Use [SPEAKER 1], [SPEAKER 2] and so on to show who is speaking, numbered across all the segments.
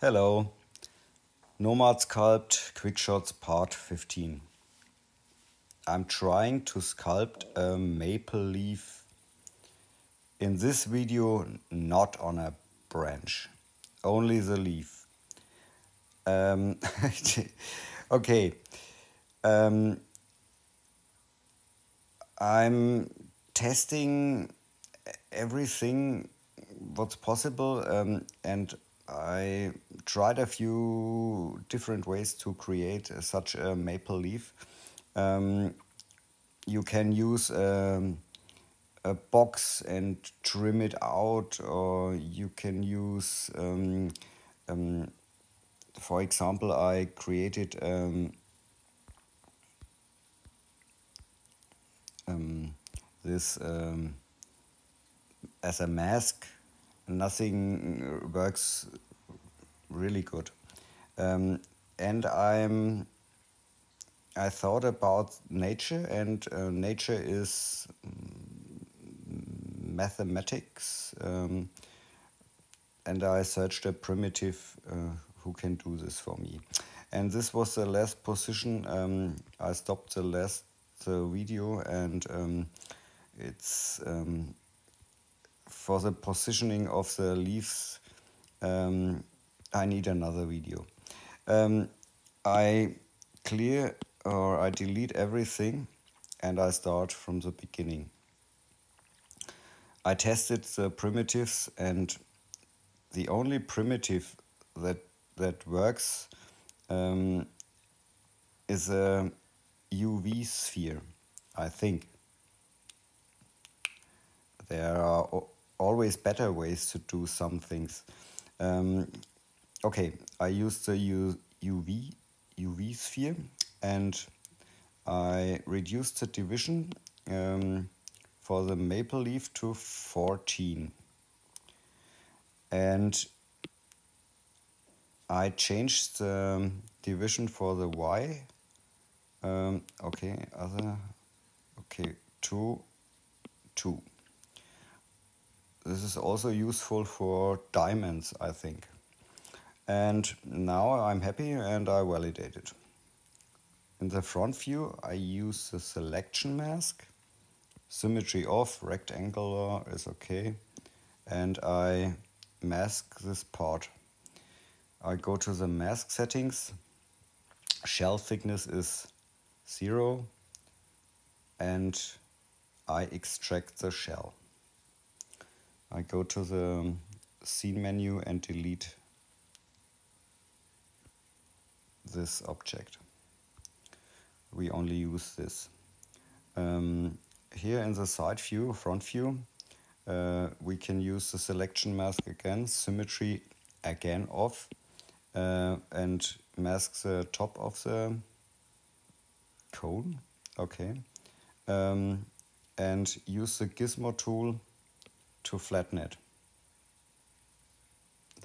[SPEAKER 1] Hello, Nomad Sculpt Quickshots Part 15. I'm trying to sculpt a maple leaf. In this video, not on a branch, only the leaf. Okay, I'm testing everything what's possible, and I tried a few different ways to create such a maple leaf. You can use a box and trim it out, or you can use, for example, I created this as a mask. Nothing works really good, and I thought about nature, and nature is mathematics, and I searched a primitive who can do this for me, and this was the last position. I stopped the last video, and it's for the positioning of the leaves. I need another video. I clear or I delete everything and I start from the beginning. I tested the primitives, and the only primitive that works is a UV sphere, I think. There are always better ways to do some things. Okay, I used the UV sphere, and I reduced the division for the maple leaf to 14. And I changed the division for the Y. To 2. This is also useful for diamonds, I think. And now I'm happy and I validate it. In the front view, I use the selection mask. Symmetry off, rectangular is okay. And I mask this part. I go to the mask settings. Shell thickness is 0. And I extract the shell. I go to the scene menu and delete this object. We only use this. Here in the side view, front view, we can use the selection mask again, symmetry again off, and mask the top of the cone. Okay. And use the gizmo tool to flatten it.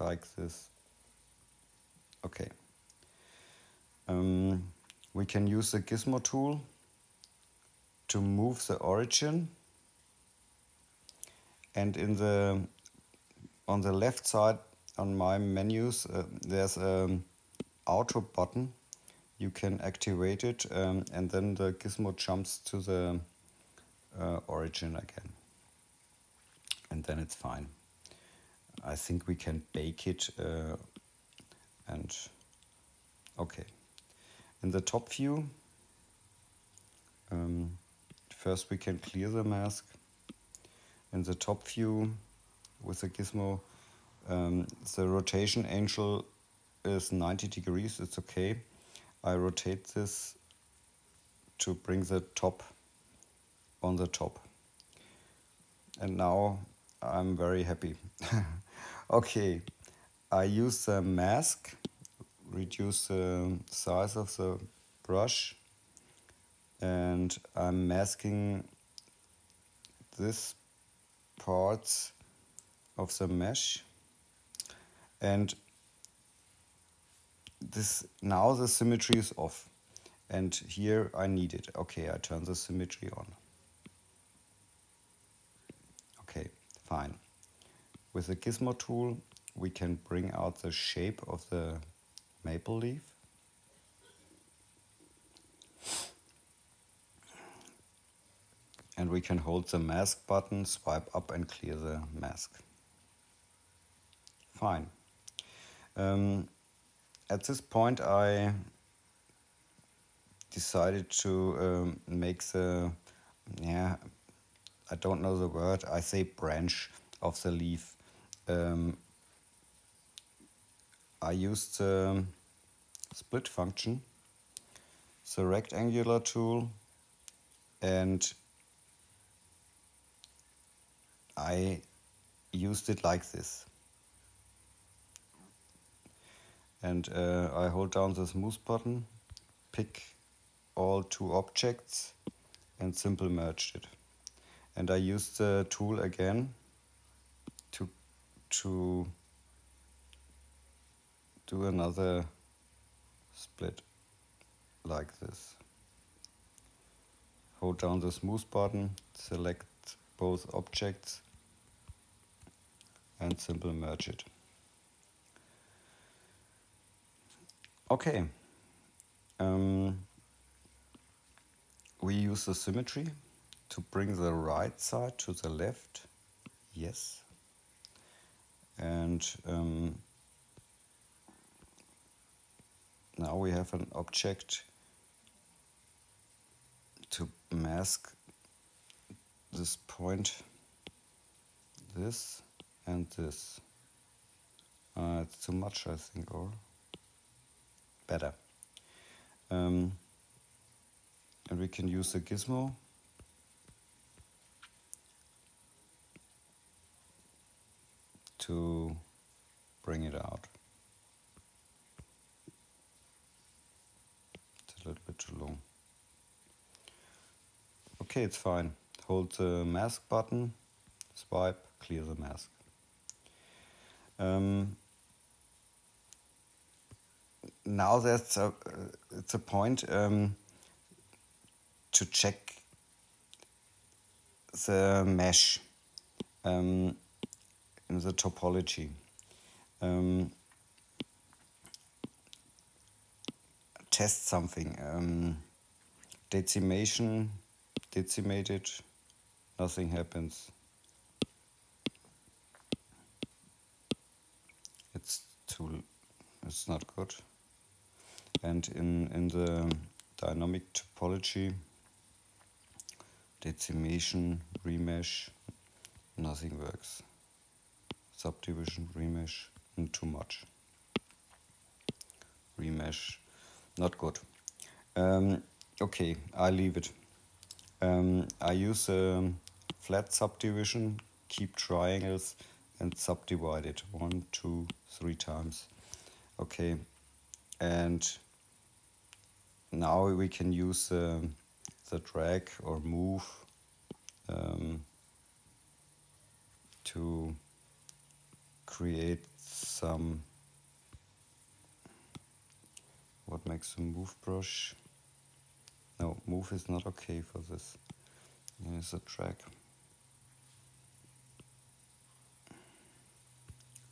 [SPEAKER 1] Like this. Okay. We can use the gizmo tool to move the origin, and on the left side on my menus there's an auto button. You can activate it, and then the gizmo jumps to the origin again, and then it's fine. I think we can bake it, and okay. In the top view, first we can clear the mask. In the top view with the gizmo, the rotation angle is 90 degrees, it's okay. I rotate this to bring the top on the top. And now I'm very happy. Okay, I use the mask, reduce the size of the brush, and I'm masking this parts of the mesh, and this now the symmetry is off, and here I need it. Okay, I turn the symmetry on. Okay, fine. With the gizmo tool we can bring out the shape of the maple leaf. And we can hold the mask button, swipe up and clear the mask. Fine. At this point I decided to make the, I don't know the word, I say branch of the leaf. I used the split function, the rectangular tool, and I used it like this. And I hold down the smooth button, pick all two objects and simple merged it. And I used the tool again to do another split like this. Hold down the smooth button, select both objects and simple merge it. Okay. We use the symmetry to bring the right side to the left. Yes. And now we have an object to mask this point, this and this. It's too much, I think, or better. And we can use the gizmo to bring it out. It's a little bit too long. Okay, it's fine. Hold the mask button, swipe, clear the mask. Now it's a point to check the mesh in the topology. Test something. Decimation, decimated, nothing happens. It's not good. And in the dynamic topology, decimation, remesh, nothing works. Subdivision, remesh, too much. Remesh, not good. Okay, I leave it. I use flat subdivision, keep triangles and subdivide it 1, 2, 3 times. Okay, and now we can use the drag or move to create some, what makes a move brush? No, move is not okay for this. Here's a drag.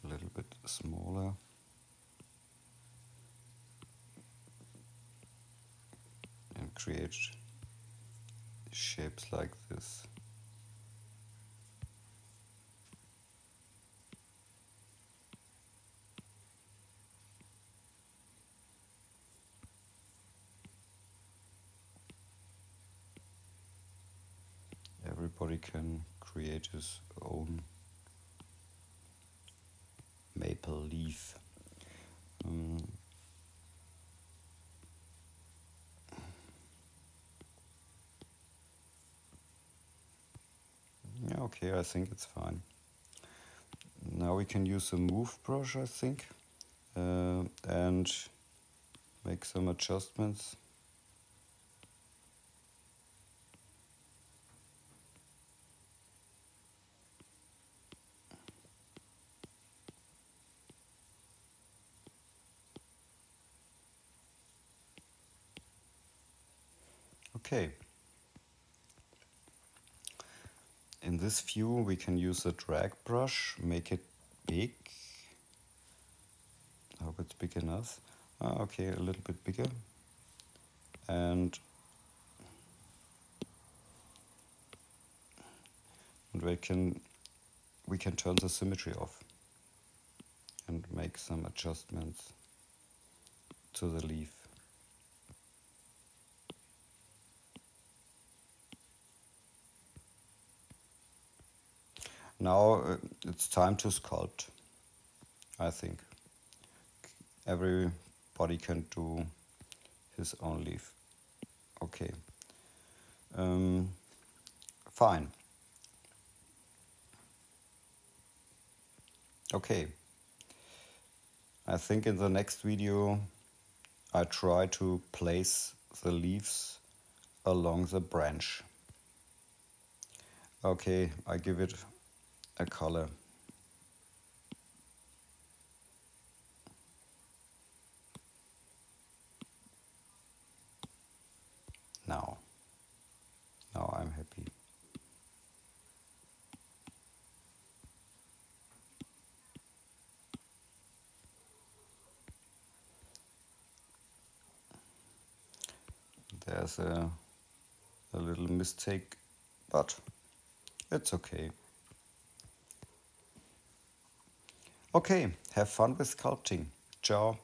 [SPEAKER 1] A little bit smaller. And create shapes like this. Everybody can create his own maple leaf. Yeah, okay, I think it's fine. Now we can use a move brush, I think, and make some adjustments. Okay. In this view we can use a drag brush, make it big big enough. Okay, a little bit bigger. And we can turn the symmetry off and make some adjustments to the leaf. Now it's time to sculpt, I think. Everybody can do his own leaf. Okay. Fine. Okay. I think in the next video I try to place the leaves along the branch. Okay, I give it a color. Now I'm happy. There's a little mistake, but it's okay. Okay, have fun with sculpting. Ciao.